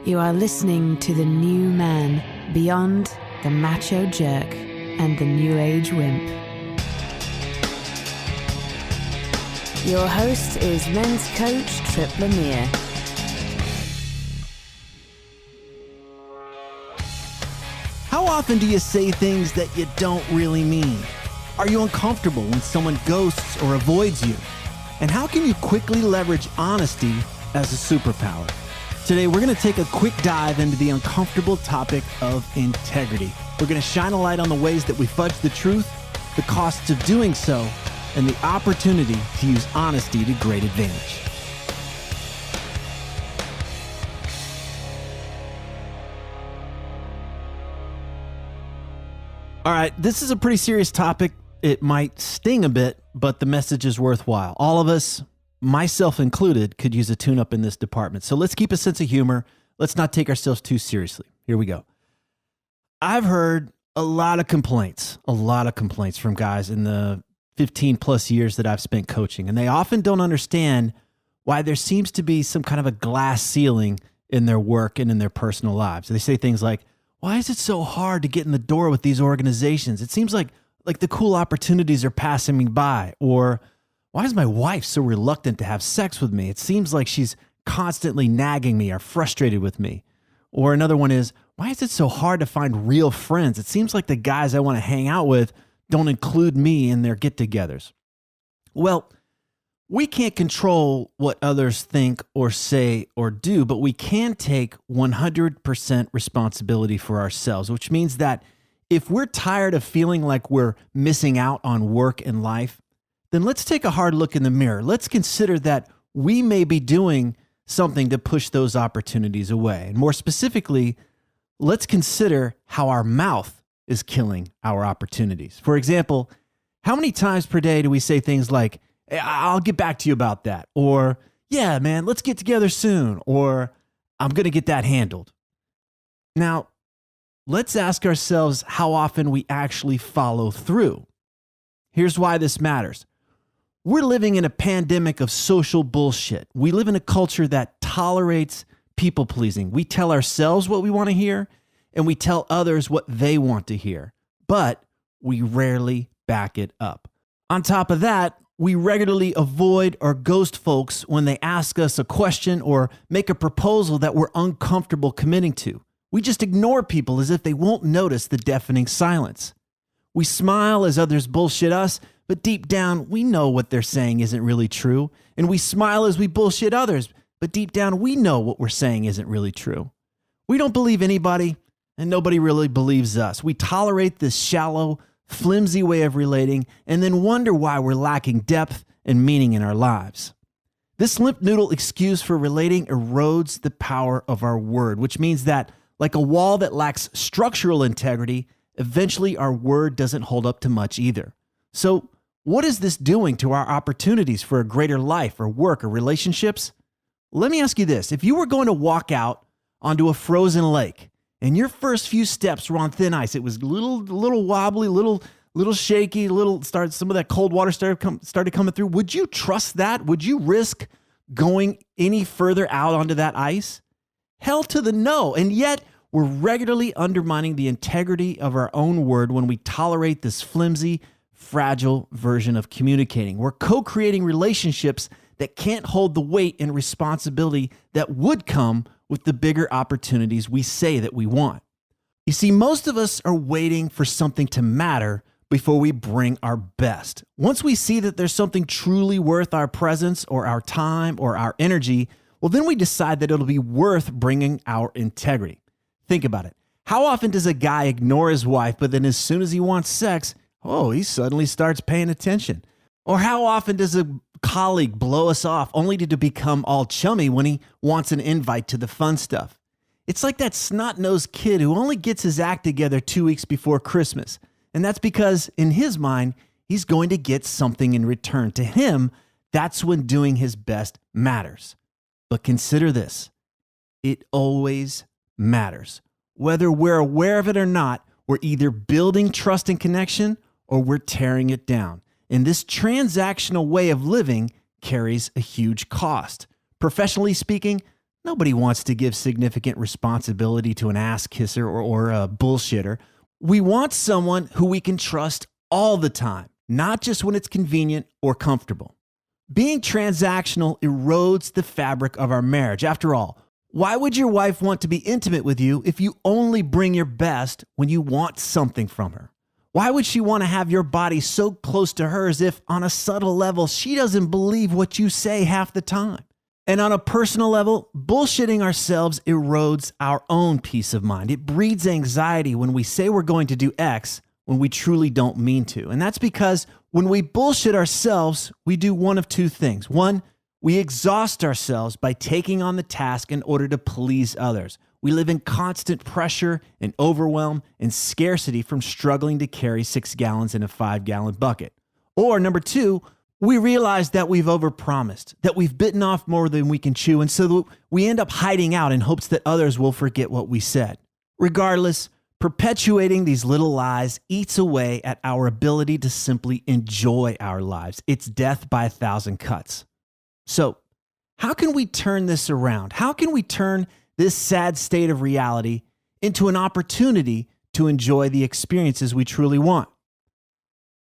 You are listening to the new man beyond the macho jerk and the new age wimp. Your host is men's coach Tripp Lanier. How often do you say things that you don't really mean? Are you uncomfortable when someone ghosts or avoids you? And how can you quickly leverage honesty as a superpower? Today, we're going to take a quick dive into the uncomfortable topic of integrity. We're going to shine a light on the ways that we fudge the truth, the costs of doing so, and the opportunity to use honesty to great advantage. All right, this is a pretty serious topic. It might sting a bit, but the message is worthwhile. All of us, myself included, could use a tune-up in this department. So let's keep a sense of humor. Let's not take ourselves too seriously. Here we go. I've heard a lot of complaints from guys in the 15 plus years that I've spent coaching, and they often don't understand why there seems to be some kind of a glass ceiling in their work and in their personal lives. They say things like, why is it so hard to get in the door with these organizations? It seems like the cool opportunities are passing me by. Or why is my wife so reluctant to have sex with me? It seems like she's constantly nagging me or frustrated with me. Or another one is, why is it so hard to find real friends? It seems like the guys I want to hang out with don't include me in their get-togethers. Well, we can't control what others think or say or do, but we can take 100% responsibility for ourselves, which means that if we're tired of feeling like we're missing out on work and life, then let's take a hard look in the mirror. Let's consider that we may be doing something to push those opportunities away. And more specifically, let's consider how our mouth is killing our opportunities. For example, how many times per day do we say things like, I'll get back to you about that, or yeah, man, let's get together soon, or I'm going to get that handled. Now, let's ask ourselves how often we actually follow through. Here's why this matters. We're living in a pandemic of social bullshit. We live in a culture that tolerates people pleasing. We tell ourselves what we want to hear, and we tell others what they want to hear, but we rarely back it up. On top of that, we regularly avoid or ghost folks when they ask us a question or make a proposal that we're uncomfortable committing to. We just ignore people as if they won't notice the deafening silence. We smile as others bullshit us, but deep down, we know what they're saying isn't really true. And we smile as we bullshit others, but deep down, we know what we're saying isn't really true. We don't believe anybody, and nobody really believes us. We tolerate this shallow, flimsy way of relating, and then wonder why we're lacking depth and meaning in our lives. This limp noodle excuse for relating erodes the power of our word, which means that, like a wall that lacks structural integrity, eventually our word doesn't hold up to much either. So, what is this doing to our opportunities for a greater life or work or relationships? Let me ask you this. If you were going to walk out onto a frozen lake, and your first few steps were on thin ice, it was little wobbly, little shaky, some of that cold water started coming through. Would you trust that? Would you risk going any further out onto that ice? Hell to the no. And yet we're regularly undermining the integrity of our own word when we tolerate this flimsy, fragile version of communicating. We're co-creating relationships that can't hold the weight and responsibility that would come with the bigger opportunities we say that we want. You see, most of us are waiting for something to matter before we bring our best. Once we see that there's something truly worth our presence or our time or our energy, well, then we decide that it'll be worth bringing our integrity. Think about it. How often does a guy ignore his wife, but then as soon as he wants sex, he suddenly starts paying attention? Or how often does a colleague blow us off only to become all chummy when he wants an invite to the fun stuff? It's like that snot-nosed kid who only gets his act together 2 weeks before Christmas. And that's because in his mind, he's going to get something in return. To him, that's when doing his best matters. But consider this. It always matters. Whether we're aware of it or not, we're either building trust and connection or we're tearing it down. And this transactional way of living carries a huge cost. Professionally speaking, Nobody wants to give significant responsibility to an ass kisser or a bullshitter. We want someone who we can trust all the time, not just when it's convenient or comfortable. Being transactional erodes the fabric of our marriage. After all, why would your wife want to be intimate with you if you only bring your best when you want something from her? Why would she want to have your body so close to hers if, on a subtle level, she doesn't believe what you say half the time? And on a personal level, bullshitting ourselves erodes our own peace of mind. It breeds anxiety when we say we're going to do X when we truly don't mean to. And that's because when we bullshit ourselves, we do one of two things. One, we exhaust ourselves by taking on the task in order to please others. We live in constant pressure and overwhelm and scarcity from struggling to carry 6 gallons in a 5-gallon bucket. Or number two, we realize that we've overpromised, that we've bitten off more than we can chew, and so we end up hiding out in hopes that others will forget what we said. Regardless, perpetuating these little lies eats away at our ability to simply enjoy our lives. It's death by 1,000 cuts. So, how can we turn this around? How can we turn this sad state of reality into an opportunity to enjoy the experiences we truly want?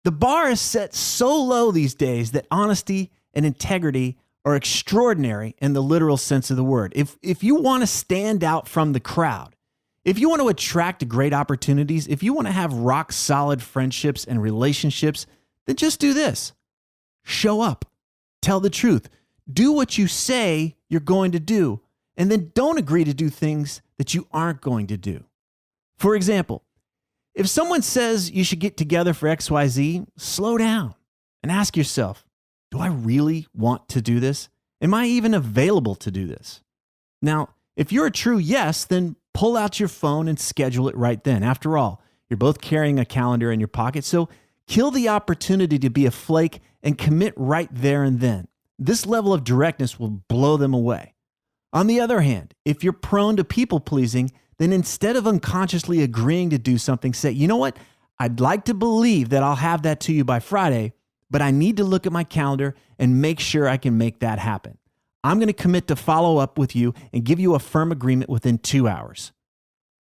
The bar is set so low these days that honesty and integrity are extraordinary in the literal sense of the word. If you want to stand out from the crowd, if you want to attract great opportunities, if you want to have rock solid friendships and relationships, then just do this. Show up. Tell the truth. Do what you say you're going to do, and then don't agree to do things that you aren't going to do. For example, if someone says you should get together for XYZ, slow down and ask yourself, do I really want to do this? Am I even available to do this? Now, if you're a true yes, then pull out your phone and schedule it right then. After all, you're both carrying a calendar in your pocket, so kill the opportunity to be a flake and commit right there and then. This level of directness will blow them away. On the other hand, if you're prone to people pleasing, then instead of unconsciously agreeing to do something, say, you know what? I'd like to believe that I'll have that to you by Friday, but I need to look at my calendar and make sure I can make that happen. I'm going to commit to follow up with you and give you a firm agreement within 2 hours.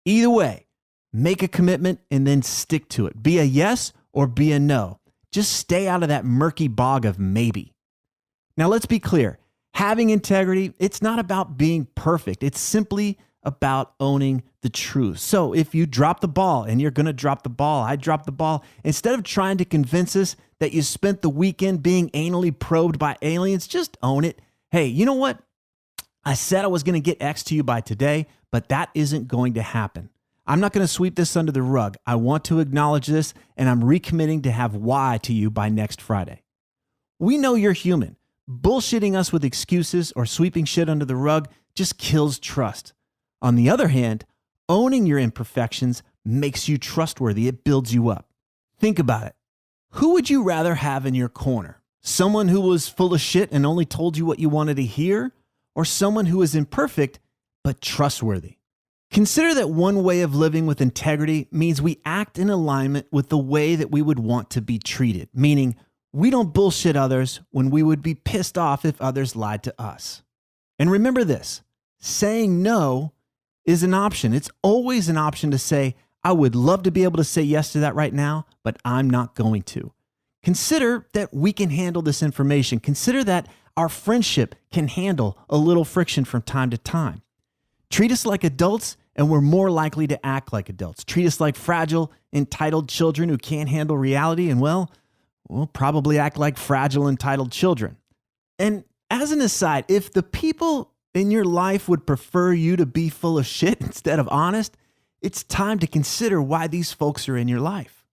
Either way, make a commitment and then stick to it. Be a yes or be a no. Just stay out of that murky bog of maybe. Now, let's be clear. Having integrity, it's not about being perfect. It's simply about owning the truth. So if you drop the ball, and you're going to drop the ball, I dropped the ball, instead of trying to convince us that you spent the weekend being anally probed by aliens, just own it. Hey, you know what? I said I was going to get X to you by today, but that isn't going to happen. I'm not going to sweep this under the rug. I want to acknowledge this, and I'm recommitting to have Y to you by next Friday. We know you're human. Bullshitting us with excuses or sweeping shit under the rug just kills trust. On the other hand, owning your imperfections makes you trustworthy. It builds you up. Think about it. Who would you rather have in your corner? Someone who was full of shit and only told you what you wanted to hear? Or someone who is imperfect but trustworthy? Consider that one way of living with integrity means we act in alignment with the way that we would want to be treated, meaning we don't bullshit others when we would be pissed off if others lied to us. And remember this, saying no is an option. It's always an option to say, I would love to be able to say yes to that right now, but I'm not going to. Consider that we can handle this information. Consider that our friendship can handle a little friction from time to time. Treat us like adults, and we're more likely to act like adults. Treat us like fragile, entitled children who can't handle reality, and we'll probably act like fragile, entitled children. And as an aside, if the people in your life would prefer you to be full of shit instead of honest, it's time to consider why these folks are in your life.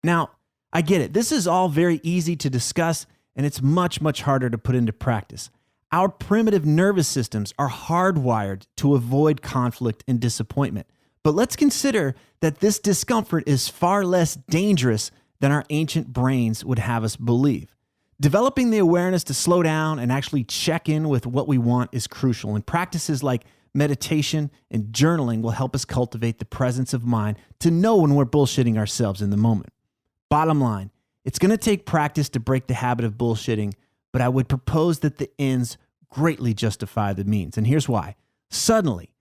Now, I get it. This is all very easy to discuss, and it's much, much harder to put into practice. Our primitive nervous systems are hardwired to avoid conflict and disappointment. But let's consider that this discomfort is far less dangerous than our ancient brains would have us believe. Developing the awareness to slow down and actually check in with what we want is crucial, and practices like meditation and journaling will help us cultivate the presence of mind to know when we're bullshitting ourselves in the moment. Bottom line, it's going to take practice to break the habit of bullshitting, but I would propose that the ends greatly justify the means. And here's why. Suddenly,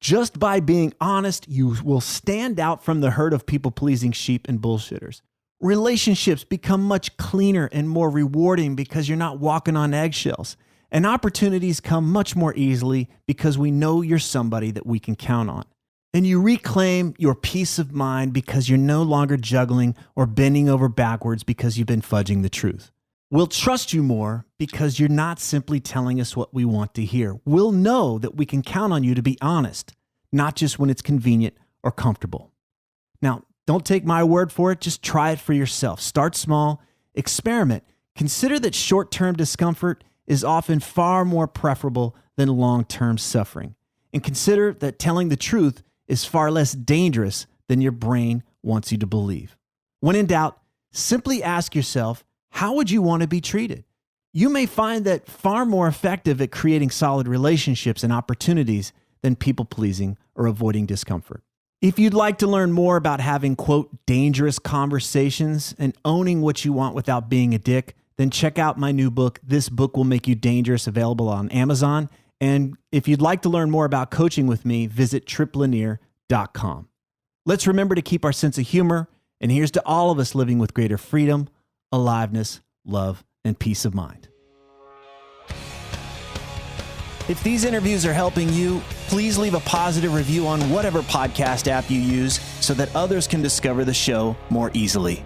just by being honest, you will stand out from the herd of people-pleasing sheep and bullshitters. Relationships become much cleaner and more rewarding because you're not walking on eggshells. And opportunities come much more easily because we know you're somebody that we can count on. And you reclaim your peace of mind because you're no longer juggling or bending over backwards because you've been fudging the truth. We'll trust you more because you're not simply telling us what we want to hear. We'll know that we can count on you to be honest, not just when it's convenient or comfortable. Now, don't take my word for it. Just try it for yourself. Start small, experiment. Consider that short-term discomfort is often far more preferable than long-term suffering. And consider that telling the truth is far less dangerous than your brain wants you to believe. When in doubt, simply ask yourself, how would you want to be treated? You may find that far more effective at creating solid relationships and opportunities than people-pleasing or avoiding discomfort. If you'd like to learn more about having, quote, dangerous conversations and owning what you want without being a dick, then check out my new book, This Book Will Make You Dangerous, available on Amazon. And if you'd like to learn more about coaching with me, visit tripplanier.com. Let's remember to keep our sense of humor, and here's to all of us living with greater freedom, aliveness, love, and peace of mind. If these interviews are helping you, please leave a positive review on whatever podcast app you use so that others can discover the show more easily.